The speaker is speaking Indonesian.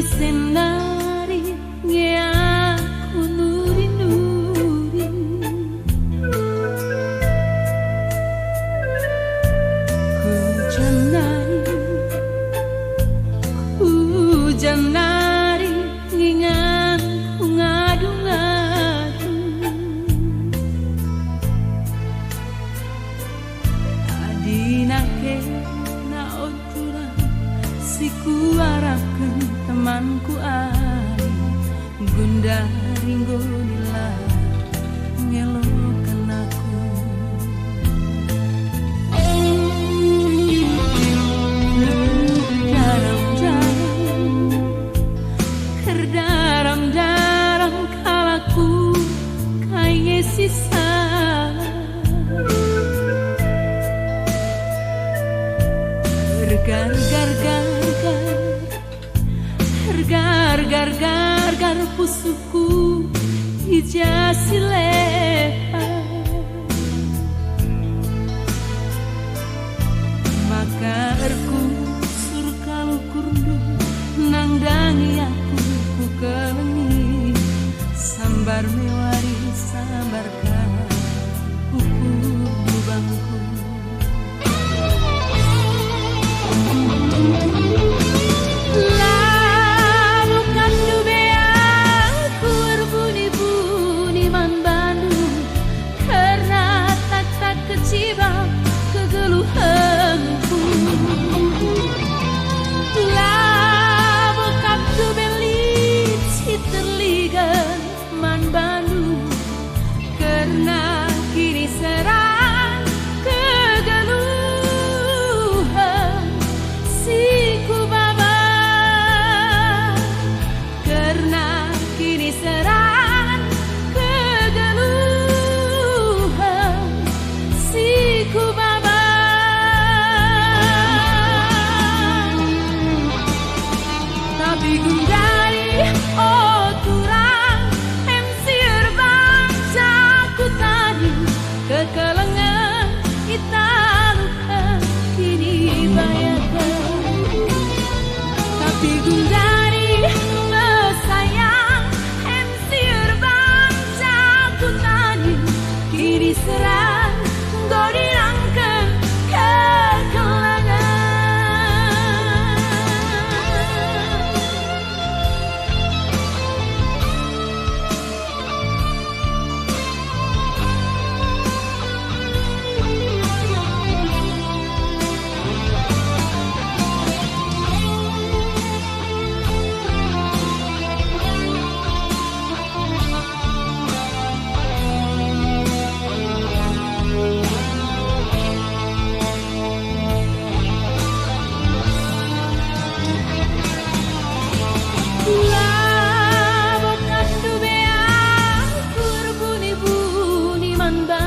senari ngeaku nuri-nuri hujan nari nginganku ngadu-ngadu adinake na oturan siku arahkan temanku ari gundari ngonila ngelokan aku daram kalaku kaya sisa Gar pusuku ijasi leha maka erku sur kalau kurdu nangdangi aku ku kelengi sambar mewari sambarkan uku bangku karena kini serang kegeluhan siku baba karena kini serang kegeluhan siku baba tapi gundari oh turang ensir bangsa kekelengan kita luka kini bayangkan tapi gundari mesayang ensir bangsa ku tadi kini serang godirangkan kekelengan man